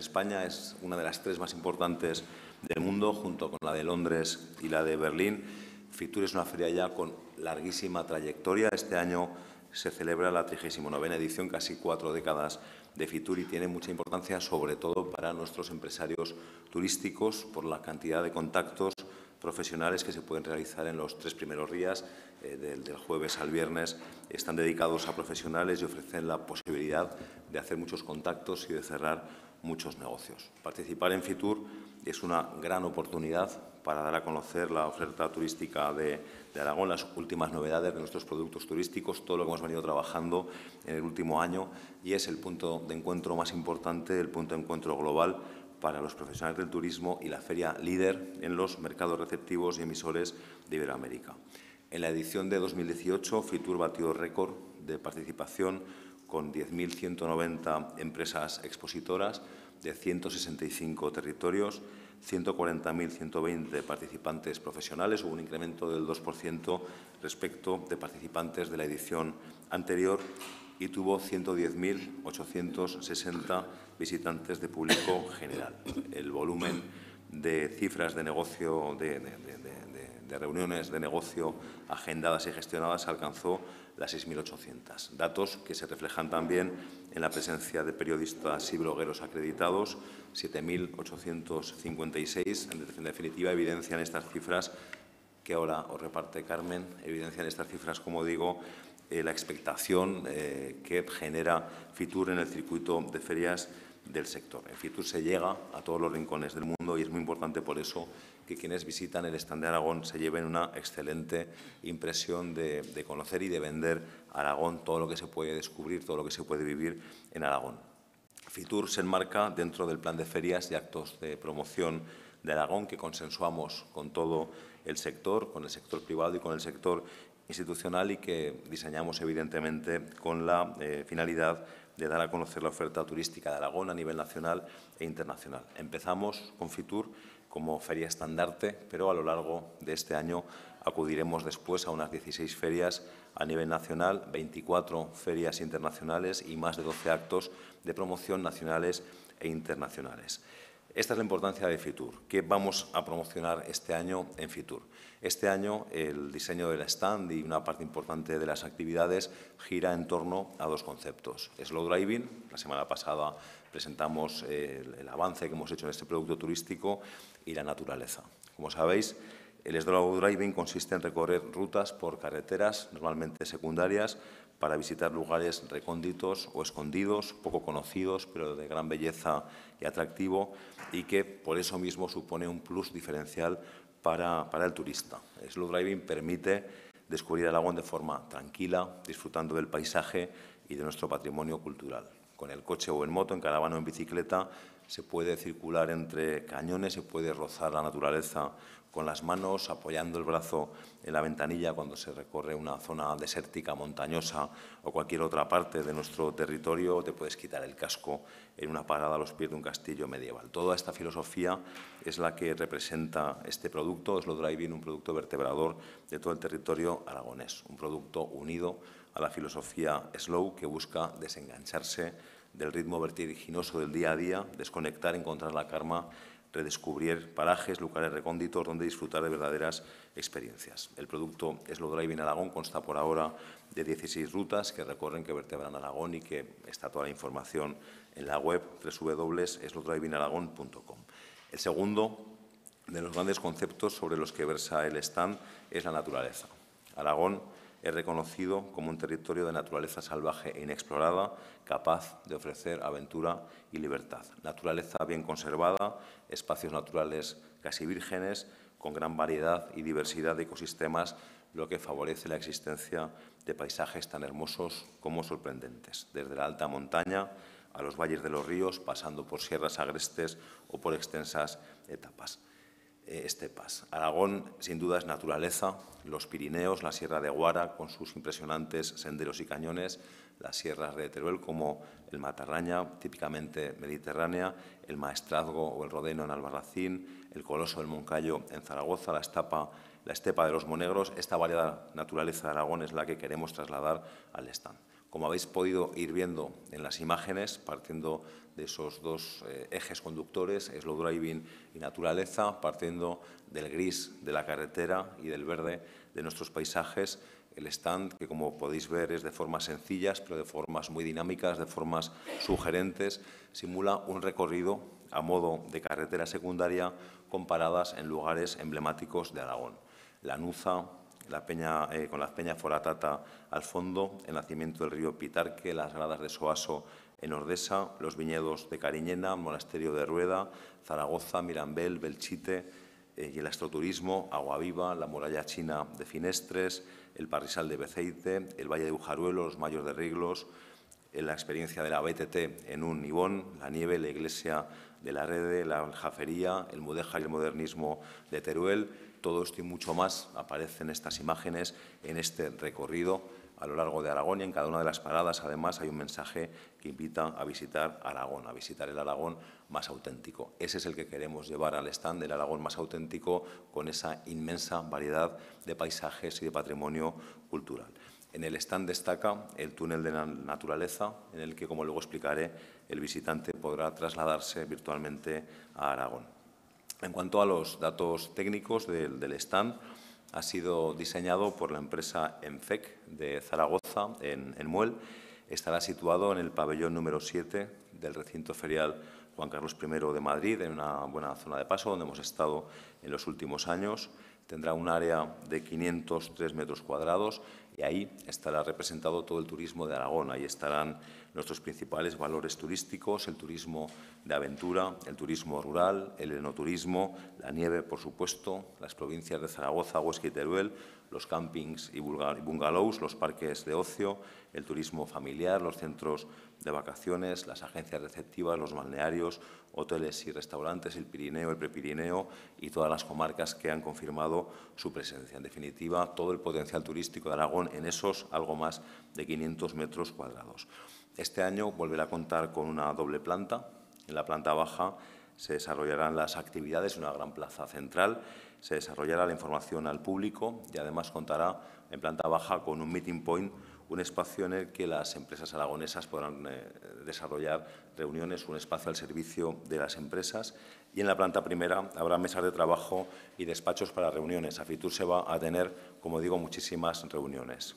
España. Es una de las 3 más importantes del mundo, junto con la de Londres y la de Berlín. Fitur es una feria ya con larguísima trayectoria. Este año se celebra la 39ª edición, casi 4 décadas de Fitur, y tiene mucha importancia, sobre todo para nuestros empresarios turísticos, por la cantidad de contactos profesionales que se pueden realizar en los 3 primeros días, del jueves al viernes. Están dedicados a profesionales y ofrecen la posibilidad de hacer muchos contactos y de cerrar muchos negocios. Participar en Fitur es una gran oportunidad para dar a conocer la oferta turística de Aragón, las últimas novedades de nuestros productos turísticos, todo lo que hemos venido trabajando en el último año, y es el punto de encuentro más importante, el punto de encuentro global para los profesionales del turismo y la feria líder en los mercados receptivos y emisores de Iberoamérica. En la edición de 2018, Fitur batió récord de participación con 10.190 empresas expositoras de 165 territorios, 140.120 participantes profesionales, hubo un incremento del 2% respecto de participantes de la edición anterior, y tuvo 110.860 visitantes de público general. El volumen de cifras de negocio, de reuniones de negocio agendadas y gestionadas alcanzó las 6.800. Datos que se reflejan también en la presencia de periodistas y blogueros acreditados, 7.856. En definitiva, evidencian estas cifras que ahora os reparte Carmen, evidencian estas cifras, como digo, la expectación que genera Fitur en el circuito de ferias del sector. En Fitur se llega a todos los rincones del mundo y es muy importante por eso que quienes visitan el stand de Aragón se lleven una excelente impresión de conocer y de vender Aragón, todo lo que se puede descubrir, todo lo que se puede vivir en Aragón. Fitur se enmarca dentro del plan de ferias y actos de promoción de Aragón que consensuamos con todo el sector, con el sector privado y con el sector institucional, y que diseñamos evidentemente con la finalidad de dar a conocer la oferta turística de Aragón a nivel nacional e internacional. Empezamos con Fitur como feria estandarte, pero a lo largo de este año acudiremos después a unas 16 ferias a nivel nacional, 24 ferias internacionales y más de 12 actos de promoción nacionales e internacionales. Esta es la importancia de Fitur. ¿Qué vamos a promocionar este año en Fitur? Este año el diseño del stand y una parte importante de las actividades gira en torno a 2 conceptos. Slow Driving, la semana pasada presentamos el avance que hemos hecho en este producto turístico, y la naturaleza. Como sabéis, el Slow Driving consiste en recorrer rutas por carreteras, normalmente secundarias, para visitar lugares recónditos o escondidos, poco conocidos, pero de gran belleza y atractivo, y que por eso mismo supone un plus diferencial para el turista. El Slow Driving permite descubrir Aragón de forma tranquila, disfrutando del paisaje y de nuestro patrimonio cultural. Con el coche o en moto, en caravana o en bicicleta, se puede circular entre cañones, se puede rozar la naturaleza con las manos, apoyando el brazo en la ventanilla cuando se recorre una zona desértica, montañosa o cualquier otra parte de nuestro territorio. Te puedes quitar el casco en una parada a los pies de un castillo medieval. Toda esta filosofía es la que representa este producto, Slow Driving, un producto vertebrador de todo el territorio aragonés, un producto unido a la filosofía Slow, que busca desengancharse del ritmo vertiginoso del día a día, desconectar, encontrar la calma, redescubrir parajes, lugares recónditos donde disfrutar de verdaderas experiencias. El producto Slow Driving Aragón consta por ahora de 16 rutas que recorren, que vertebran Aragón, y que está toda la información en la web www.slowdrivingaragón.com. El segundo de los grandes conceptos sobre los que versa el stand es la naturaleza. Aragón es reconocido como un territorio de naturaleza salvaje e inexplorada, capaz de ofrecer aventura y libertad. Naturaleza bien conservada, espacios naturales casi vírgenes, con gran variedad y diversidad de ecosistemas, lo que favorece la existencia de paisajes tan hermosos como sorprendentes, desde la alta montaña a los valles de los ríos, pasando por sierras agrestes o por extensas estepas. Aragón, sin duda, es naturaleza. Los Pirineos, la Sierra de Guara, con sus impresionantes senderos y cañones, las sierras de Teruel, como el Matarraña, típicamente mediterránea, el Maestrazgo o el Rodeno en Albarracín, el Coloso del Moncayo en Zaragoza, la estepa de los Monegros. Esta variada naturaleza de Aragón es la que queremos trasladar al stand. Como habéis podido ir viendo en las imágenes, partiendo de esos dos ejes conductores, slow driving y naturaleza, partiendo del gris de la carretera y del verde de nuestros paisajes, el stand, que como podéis ver es de formas sencillas, pero de formas muy dinámicas, de formas sugerentes, simula un recorrido a modo de carretera secundaria con paradas en lugares emblemáticos de Aragón. Lanuza, con la peña Foratata al fondo, el nacimiento del río Pitarque, las gradas de Soaso en Ordesa, los viñedos de Cariñena, Monasterio de Rueda, Zaragoza, Mirambel, Belchite y el astroturismo, Agua Viva, la muralla china de Finestres, el Parrisal de Beceite, el Valle de Ujaruelo, los Mayos de Riglos, la experiencia de la BTT en un Ibón, la nieve, la iglesia de la Rede, la Aljafería, el Mudéjar y el modernismo de Teruel. Todo esto y mucho más aparece en estas imágenes, en este recorrido a lo largo de Aragón, y en cada una de las paradas, además, hay un mensaje que invita a visitar Aragón, a visitar el Aragón más auténtico. Ese es el que queremos llevar al stand, el Aragón más auténtico, con esa inmensa variedad de paisajes y de patrimonio cultural. En el stand destaca el túnel de la naturaleza, en el que, como luego explicaré, el visitante podrá trasladarse virtualmente a Aragón. En cuanto a los datos técnicos del stand, ha sido diseñado por la empresa EMFEC de Zaragoza, en Muel. Estará situado en el pabellón número 7 del recinto ferial Juan Carlos I de Madrid, en una buena zona de paso, donde hemos estado en los últimos años. Tendrá un área de 503 metros cuadrados y ahí estará representado todo el turismo de Aragón. Ahí estarán nuestros principales valores turísticos, el turismo de aventura, el turismo rural, el enoturismo, la nieve, por supuesto, las provincias de Zaragoza, Huesca y Teruel, los campings y bungalows, los parques de ocio, el turismo familiar, los centros de vacaciones, las agencias receptivas, los balnearios, hoteles y restaurantes, el Pirineo, el Prepirineo y todas las comarcas que han confirmado su presencia. En definitiva, todo el potencial turístico de Aragón en esos algo más de 500 metros cuadrados. Este año volverá a contar con una doble planta. En la planta baja se desarrollarán las actividades, una gran plaza central, se desarrollará la información al público y además contará en planta baja con un meeting point, un espacio en el que las empresas aragonesas podrán desarrollar reuniones, un espacio al servicio de las empresas. Y en la planta primera habrá mesas de trabajo y despachos para reuniones. A Fitur se va a tener, como digo, muchísimas reuniones.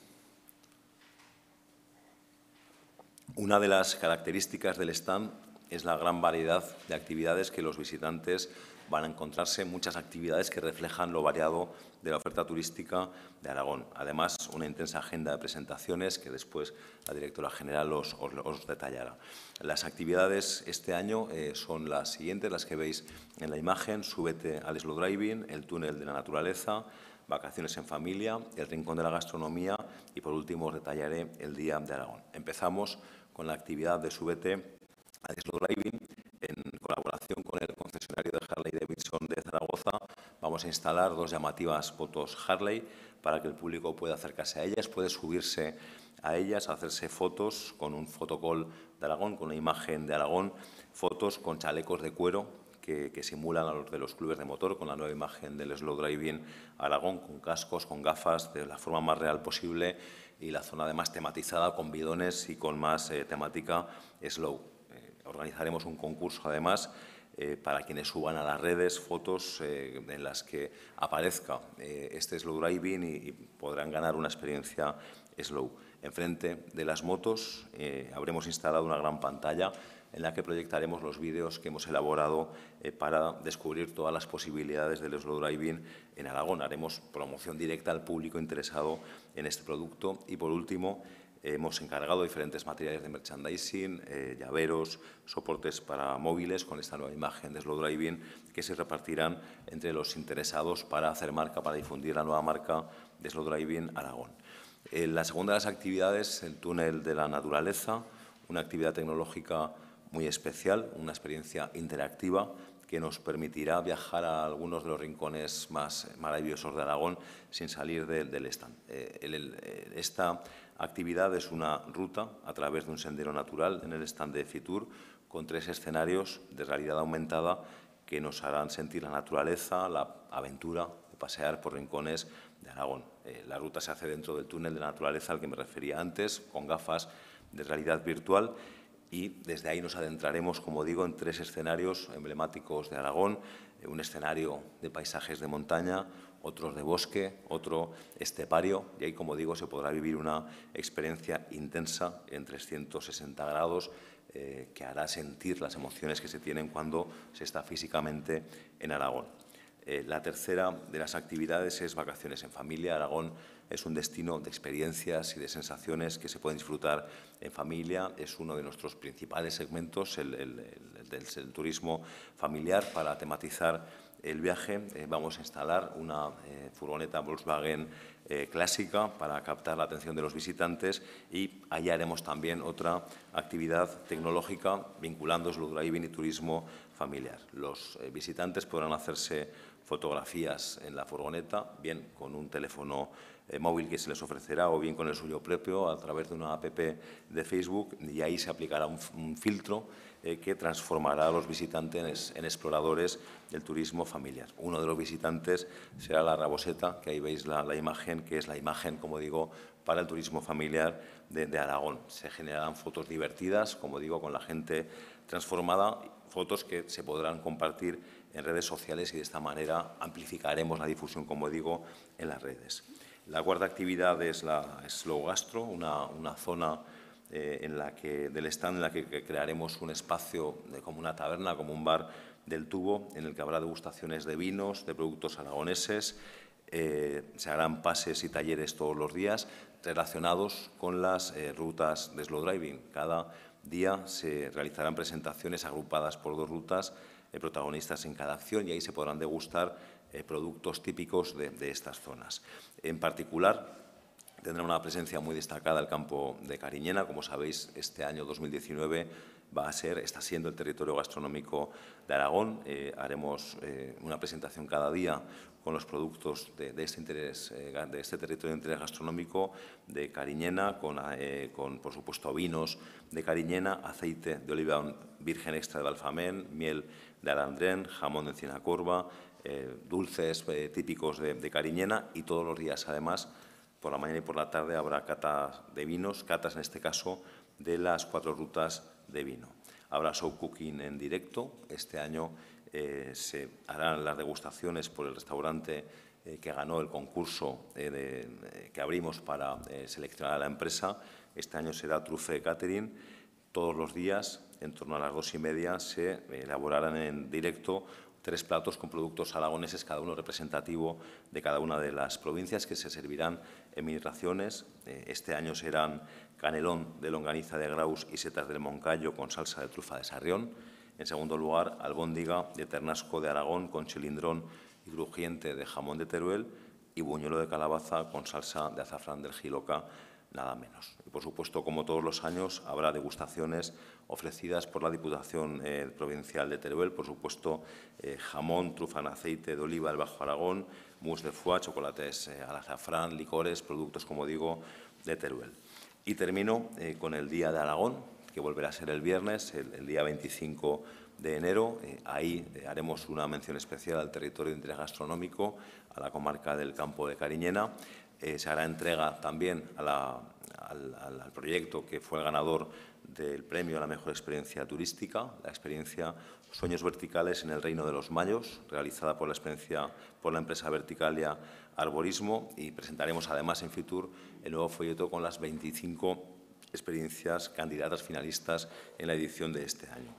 Una de las características del stand es la gran variedad de actividades que los visitantes van a encontrarse, muchas actividades que reflejan lo variado de la oferta turística de Aragón. Además, una intensa agenda de presentaciones que después la directora general os detallará. Las actividades este año son las siguientes, las que veis en la imagen: Súbete al slow driving, el túnel de la naturaleza, vacaciones en familia, el rincón de la gastronomía y, por último, os detallaré el Día de Aragón. Empezamos con la actividad de Súbete al slow driving. En colaboración con el concesionario de Harley Davidson de Zaragoza, vamos a instalar dos llamativas fotos Harley para que el público pueda acercarse a ellas, puede subirse a ellas, hacerse fotos con un fotocall de Aragón, con una imagen de Aragón, fotos con chalecos de cuero que simulan a los de los clubes de motor, con la nueva imagen del slow driving Aragón, con cascos, con gafas, de la forma más real posible, y la zona además tematizada con bidones y con más temática slow. Organizaremos un concurso, además, para quienes suban a las redes fotos en las que aparezca este slow driving y podrán ganar una experiencia slow. Enfrente de las motos habremos instalado una gran pantalla en la que proyectaremos los vídeos que hemos elaborado para descubrir todas las posibilidades del slow driving en Aragón. Haremos promoción directa al público interesado en este producto y, por último, hemos encargado diferentes materiales de merchandising, llaveros, soportes para móviles con esta nueva imagen de slow driving que se repartirán entre los interesados para hacer marca, para difundir la nueva marca de slow driving Aragón. La segunda de las actividades, el túnel de la naturaleza, una actividad tecnológica muy especial, una experiencia interactiva que nos permitirá viajar a algunos de los rincones más maravillosos de Aragón sin salir del stand. Esta actividad es una ruta a través de un sendero natural en el stand de Fitur con 3 escenarios de realidad aumentada que nos harán sentir la naturaleza, la aventura de pasear por rincones de Aragón. La ruta se hace dentro del túnel de la naturaleza al que me refería antes, con gafas de realidad virtual, y desde ahí nos adentraremos, como digo, en 3 escenarios emblemáticos de Aragón: un escenario de paisajes de montaña, otros de bosque, otro estepario, y ahí, como digo, se podrá vivir una experiencia intensa en 360 grados que hará sentir las emociones que se tienen cuando se está físicamente en Aragón. La tercera de las actividades es vacaciones en familia. Aragón es un destino de experiencias y de sensaciones que se pueden disfrutar en familia. Es uno de nuestros principales segmentos, el turismo familiar. Para tematizar el viaje vamos a instalar una furgoneta Volkswagen clásica para captar la atención de los visitantes, y allí haremos también otra actividad tecnológica vinculando slow driving y turismo familiar. Los visitantes podrán hacerse fotografías en la furgoneta, bien con un teléfono móvil que se les ofrecerá o bien con el suyo propio a través de una app de Facebook, y ahí se aplicará un filtro que transformará a los visitantes en exploradores del turismo familiar. Uno de los visitantes será la Raboseta, que ahí veis la imagen, que es la imagen, como digo, para el turismo familiar de Aragón. Se generarán fotos divertidas, como digo, con la gente transformada, fotos que se podrán compartir en redes sociales, y de esta manera amplificaremos la difusión, como digo, en las redes. La cuarta actividad es la Slow Gastro, una zona del stand en la que crearemos un espacio como una taberna, como un bar del tubo, en el que habrá degustaciones de vinos, de productos aragoneses. Se harán pases y talleres todos los días relacionados con las rutas de slow driving. Cada día se realizarán presentaciones agrupadas por 2 rutas, protagonistas en cada acción, y ahí se podrán degustar productos típicos de estas zonas. En particular, tendrá una presencia muy destacada el campo de Cariñena. Como sabéis, este año 2019 está siendo el territorio gastronómico de Aragón. Haremos una presentación cada día con los productos de este territorio de interés gastronómico de Cariñena, con, por supuesto, vinos de Cariñena, aceite de oliva virgen extra de Balfamén, miel de Alandrén, jamón de Encinacorva, dulces típicos de Cariñena, y todos los días, además, por la mañana y por la tarde, habrá catas de vinos, catas en este caso de las 4 rutas de vino. Habrá show cooking en directo. Este año se harán las degustaciones por el restaurante que ganó el concurso que abrimos para seleccionar a la empresa. Este año será Truffet Catering. Todos los días, en torno a las 2:30, se elaborarán en directo 3 platos con productos aragoneses, cada uno representativo de cada una de las provincias, que se servirán en mini raciones. Este año serán canelón de longaniza de Graus y setas del Moncayo con salsa de trufa de Sarrión. En segundo lugar, albóndiga de ternasco de Aragón con chilindrón y crujiente de jamón de Teruel, y buñuelo de calabaza con salsa de azafrán del Jiloca, nada menos. Y, por supuesto, como todos los años, habrá degustaciones ofrecidas por la Diputación Provincial de Teruel. Por supuesto, jamón, trufa en aceite de oliva del Bajo Aragón, mousse de foie, chocolates al azafrán, licores, productos, como digo, de Teruel. Y termino con el Día de Aragón, que volverá a ser el viernes, el día 25 de enero. Ahí haremos una mención especial al territorio de interés gastronómico, a la comarca del Campo de Cariñena. Se hará entrega también al proyecto que fue el ganador del premio a la mejor experiencia turística, la experiencia Sueños Verticales en el Reino de los Mayos, realizada por la empresa Verticalia Arborismo, y presentaremos además en Fitur el nuevo folleto con las 25 experiencias candidatas finalistas en la edición de este año.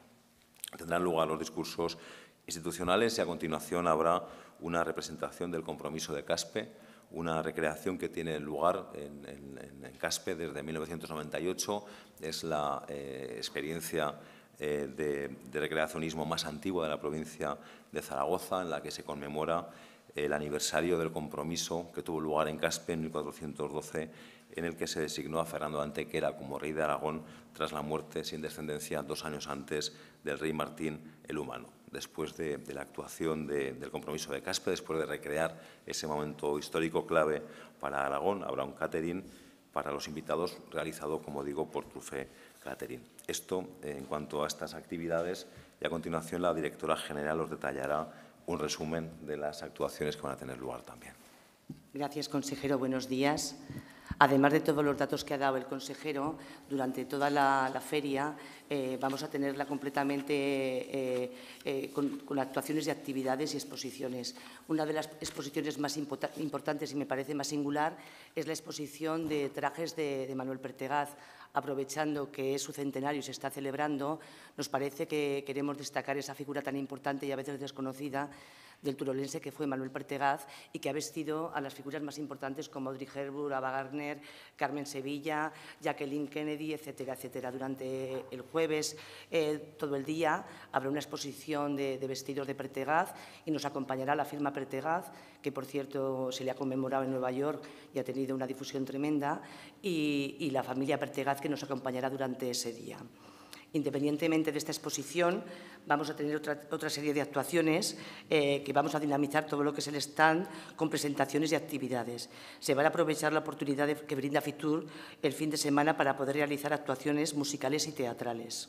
Tendrán lugar los discursos institucionales, y a continuación habrá una representación del compromiso de Caspe, una recreación que tiene lugar en Caspe desde 1998. Es la experiencia de recreacionismo más antigua de la provincia de Zaragoza, en la que se conmemora el aniversario del compromiso que tuvo lugar en Caspe en 1412, en el que se designó a Fernando de Antequera como rey de Aragón tras la muerte sin descendencia 2 años antes del rey Martín el Humano. Después de la actuación del compromiso de Caspe, después de recrear ese momento histórico clave para Aragón, habrá un catering para los invitados realizado, como digo, por Truffet Catering. Esto en cuanto a estas actividades, y a continuación la directora general os detallará un resumen de las actuaciones que van a tener lugar también. Gracias, consejero. Buenos días. Además de todos los datos que ha dado el consejero, durante toda la feria vamos a tenerla completamente con actuaciones y actividades y exposiciones. Una de las exposiciones más importantes y me parece más singular es la exposición de trajes de Manuel Pertegaz. Aprovechando que es su centenario y se está celebrando, nos parece que queremos destacar esa figura tan importante y a veces desconocida del turolense que fue Manuel Pertegaz y que ha vestido a las figuras más importantes como Audrey Hepburn, Ava Gardner, Carmen Sevilla, Jacqueline Kennedy, etcétera, etcétera. Durante el jueves, todo el día, habrá una exposición de vestidos de Pertegaz y nos acompañará la firma Pertegaz, que por cierto se le ha conmemorado en Nueva York y ha tenido una difusión tremenda, y la familia Pertegaz, que nos acompañará durante ese día. Independientemente de esta exposición, vamos a tener otra serie de actuaciones que vamos a dinamizar todo lo que es el stand con presentaciones y actividades. Se va a aprovechar la oportunidad que brinda Fitur el fin de semana para poder realizar actuaciones musicales y teatrales.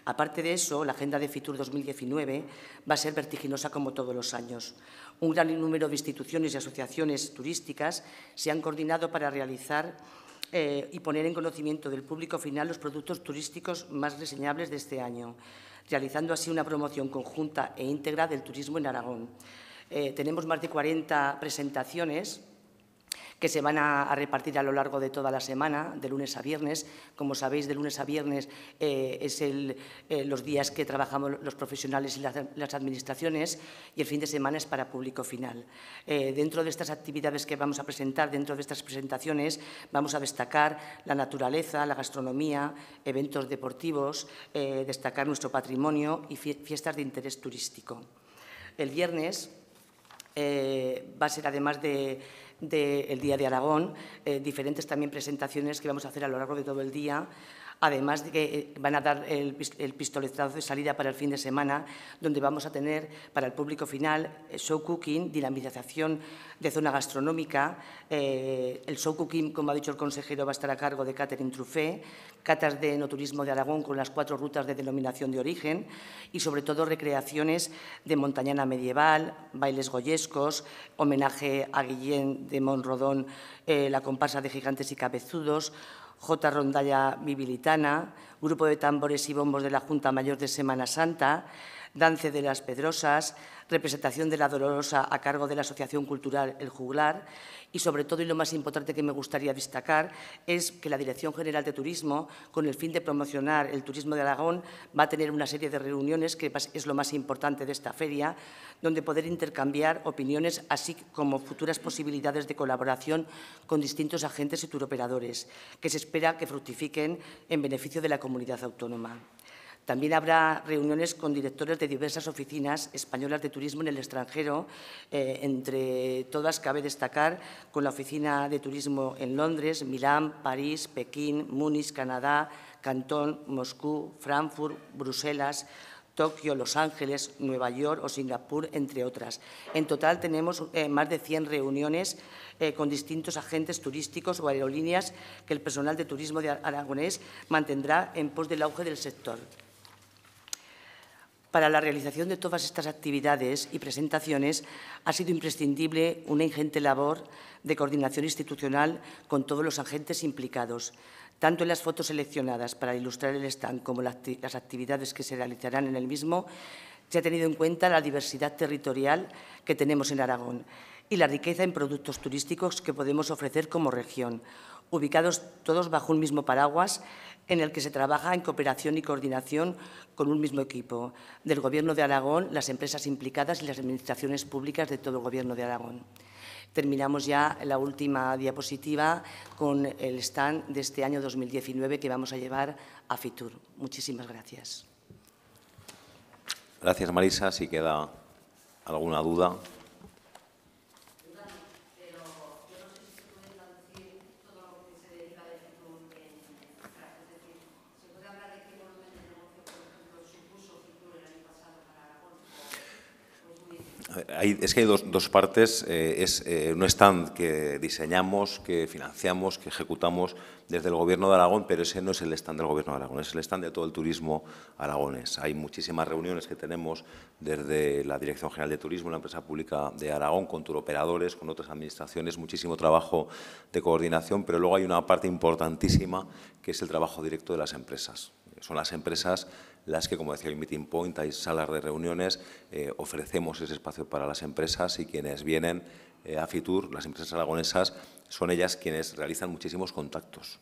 Aparte de eso, la agenda de Fitur 2019 va a ser vertiginosa como todos los años. Un gran número de instituciones y asociaciones turísticas se han coordinado para realizar y poner en conocimiento del público final los productos turísticos más reseñables de este año, realizando así una promoción conjunta e íntegra del turismo en Aragón. Tenemos más de 40 presentaciones que se van a repartir a lo largo de toda la semana, de lunes a viernes. Como sabéis, de lunes a viernes es los días que trabajamos los profesionales y las administraciones, y el fin de semana es para público final. Dentro de estas actividades que vamos a presentar, dentro de estas presentaciones, vamos a destacar la naturaleza, la gastronomía, eventos deportivos, destacar nuestro patrimonio y fiestas de interés turístico. El viernes va a ser, además del Día de Aragón, diferentes también presentaciones que vamos a hacer a lo largo de todo el día, además de que van a dar el pistoletazo de salida para el fin de semana, donde vamos a tener para el público final show cooking, dinamización de zona gastronómica. El show cooking, como ha dicho el consejero, va a estar a cargo de Catherine Truffé, catas de enoturismo de Aragón con las 4 rutas de denominación de origen y, sobre todo, recreaciones de montañana medieval, bailes goyescos, homenaje a Guillén de Monrodón, la comparsa de gigantes y cabezudos, J. Rondalla Bibilitana, grupo de tambores y bombos de la Junta Mayor de Semana Santa, Dance de las Pedrosas, representación de la Dolorosa a cargo de la Asociación Cultural El Juglar y, sobre todo, y lo más importante que me gustaría destacar, es que la Dirección General de Turismo, con el fin de promocionar el turismo de Aragón, va a tener una serie de reuniones, que es lo más importante de esta feria, donde poder intercambiar opiniones, así como futuras posibilidades de colaboración con distintos agentes y turoperadores, que se espera que fructifiquen en beneficio de la comunidad autónoma. También habrá reuniones con directores de diversas oficinas españolas de turismo en el extranjero. Entre todas, cabe destacar con la Oficina de Turismo en Londres, Milán, París, Pekín, Múnich, Canadá, Cantón, Moscú, Frankfurt, Bruselas, Tokio, Los Ángeles, Nueva York o Singapur, entre otras. En total tenemos más de 100 reuniones con distintos agentes turísticos o aerolíneas que el personal de turismo de aragonés mantendrá en pos del auge del sector. Para la realización de todas estas actividades y presentaciones ha sido imprescindible una ingente labor de coordinación institucional con todos los agentes implicados, tanto en las fotos seleccionadas para ilustrar el stand como las actividades que se realizarán en el mismo. Se ha tenido en cuenta la diversidad territorial que tenemos en Aragón y la riqueza en productos turísticos que podemos ofrecer como región, ubicados todos bajo un mismo paraguas en el que se trabaja en cooperación y coordinación con un mismo equipo, del Gobierno de Aragón, las empresas implicadas y las administraciones públicas de todo el Gobierno de Aragón. Terminamos ya la última diapositiva con el stand de este año 2019 que vamos a llevar a Fitur. Muchísimas gracias. Gracias, Marisa. Si queda alguna duda. Es que hay dos partes. Es un stand que diseñamos, que financiamos, que ejecutamos desde el Gobierno de Aragón, pero ese no es el stand del Gobierno de Aragón, es el stand de todo el turismo aragonés. Hay muchísimas reuniones que tenemos desde la Dirección General de Turismo, la empresa pública de Aragón, con turoperadores, con otras administraciones, muchísimo trabajo de coordinación, pero luego hay una parte importantísima que es el trabajo directo de las empresas. Son las empresas las que, como decía el Meeting Point, hay salas de reuniones, ofrecemos ese espacio para las empresas y quienes vienen a Fitur, las empresas aragonesas, son ellas quienes realizan muchísimos contactos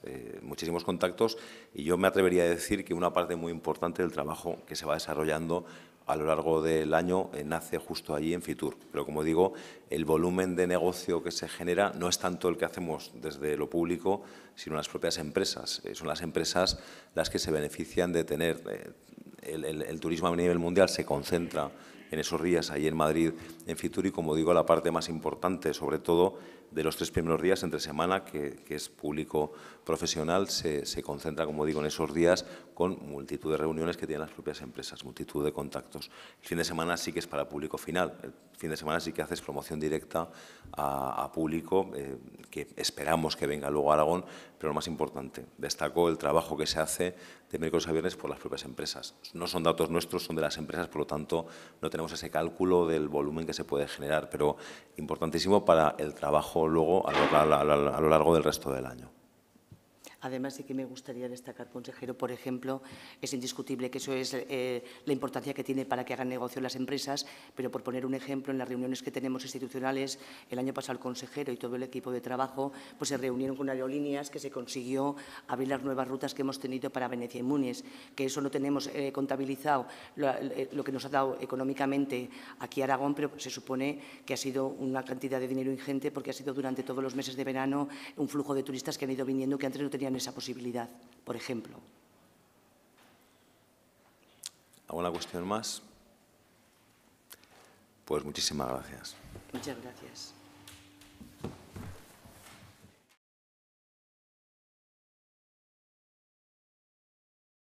y yo me atrevería a decir que una parte muy importante del trabajo que se va desarrollando a lo largo del año nace justo allí en Fitur. Pero, como digo, el volumen de negocio que se genera no es tanto el que hacemos desde lo público, sino las propias empresas. Son las empresas las que se benefician de tener el turismo a nivel mundial, se concentra en esos días ahí en Madrid, en Fitur, y, como digo, la parte más importante, sobre todo de los 3 primeros días entre semana, que es público profesional, se concentra, como digo, en esos días con multitud de reuniones que tienen las propias empresas, multitud de contactos. El fin de semana sí que es para público final. El fin de semana sí que haces promoción directa a público que esperamos que venga luego a Aragón, pero lo más importante, destacó el trabajo que se hace de miércoles a viernes por las propias empresas. No son datos nuestros, son de las empresas, por lo tanto, no tenemos ese cálculo del volumen que se puede generar, pero importantísimo para el trabajo luego a lo largo del resto del año. Además, sí que me gustaría destacar, consejero, por ejemplo, es indiscutible que eso es la importancia que tiene para que hagan negocio las empresas, pero por poner un ejemplo, en las reuniones que tenemos institucionales, el año pasado el consejero y todo el equipo de trabajo pues se reunieron con aerolíneas, que se consiguió abrir las nuevas rutas que hemos tenido para Venecia y Múnich, que eso no tenemos contabilizado lo que nos ha dado económicamente aquí a Aragón, pero se supone que ha sido una cantidad de dinero ingente porque ha sido durante todos los meses de verano un flujo de turistas que han ido viniendo que antes no tenían esa posibilidad, por ejemplo. ¿Alguna cuestión más? Pues muchísimas gracias. Muchas gracias.